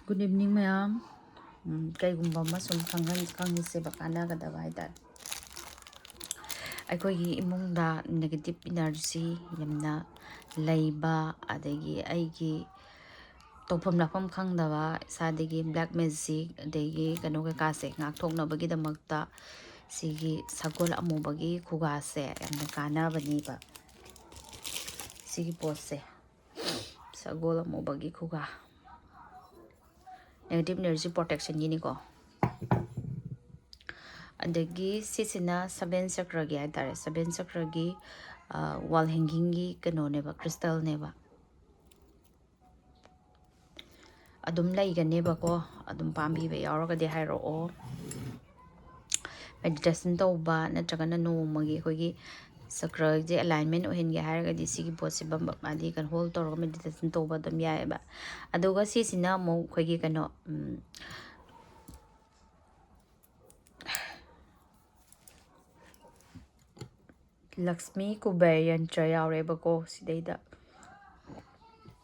Good evening, ma'am. Kaygumba masum khangniseba kanagadaba haidar. Aikoigi imungda negative energy yamna layba adagi aigi tofam lafam khangdaba sadagi black magic adagi kano kase ngakthoknabagidamagta sigi sagol amubagi khugase yamna kanabaniba sigi pose sagol amubagi khuga negative energy protection yini ko adagi sisina 7 chakra gi haitare 7 chakra gi wall hanging gi kano neba crystal neba adum laigane ba ko adum pambi be yauragadi hairo o meditation tauba natragana no magi kogi chakra je alignment ohenge haragadi sigi posi bam adi kan hold tor meditation tauba dum yaeba aduga sisina mo kogi kano Lakshmi Kuber yantra yaureba ko sidaida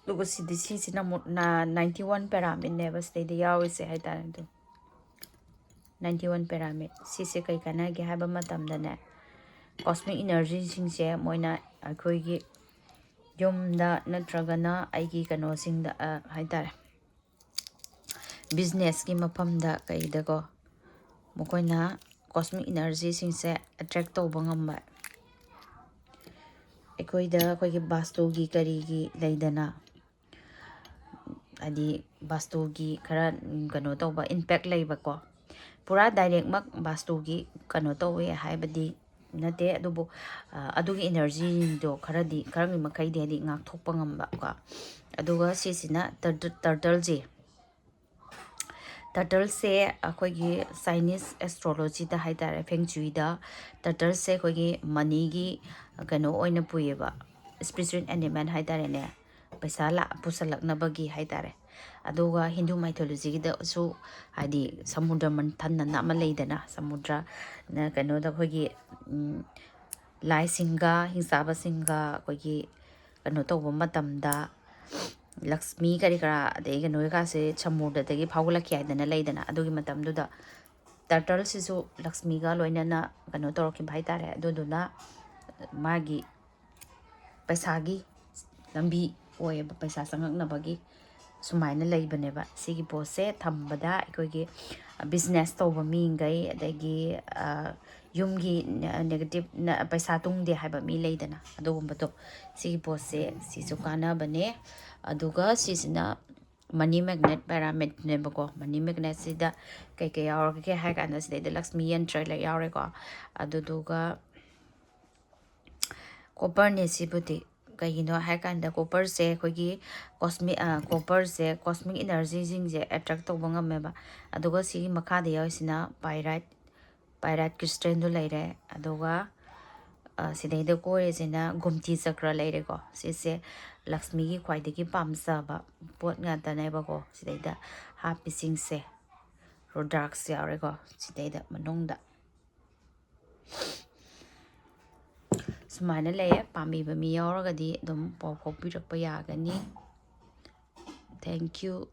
dugo sisina na 91 pyramid neba sidaida yawise haitare du 91 pyramid sise kai kana ge haba matamdane cosmic energy singse moina akoigi yumda natragana aigi kano singda haitare business ki mapamda kaida ko mokoina cosmic energy singse attract tawba ngamba akoida akoigi bastu gi kari gi leidana adi bastu gi kara kano tawba impact leiba ko pura direct mak bastu gi kano tawe haibadi nate adubu adugi energy do kharadi karangi makai de ngak thokpa ngamba ko aduga sisina turtle se akoigi Chinese astrology da haidare feng shui da turtle se akoigi money gi kano oina puyeba spiritual animal haidare ne paisa la pusalaknabagi haidare aduga Hindu mythology da su hadi samudra manthanna nama leidana samudra na kano da akoigi lai singa hingsaba singa akoigi kano tawba matamda Lakshmi kari kara adai kano kase samudra dagi phawlakhi haidana leidana adugi matamduda turtle sisu Lakshmi ga loinana kano tawki haitare aduduna magi paisagi lambi oye paisa sangaknabagi sumaina leibaneba sigi pose thambada aikoigi business tawba mi ngai adagi yumgi negative paisa tungde haiba mi leidana adugumbato sigi pose sisu kana bane aduga sisina money magnet pyramid nebako money magnet sida kai kai yaurage hai kana sida Lakshmi yantra la yaure ko aduduga copper ne sibuti kaino hai kanda copper se kogi cosmic energy jing je attract tawba ngameba aduga sigi makade yaisina pyrite crystal do leire aduga sidaida koresina gumti chakra leire ko sise Lakshmi gi khwaidagi pamsaba pot ngata neba ko sidaida happy se Rudrax yaure ko sidaida manungda sumaina leye pambiba mi yauragadi dum paw phokpirakpa yagani thank you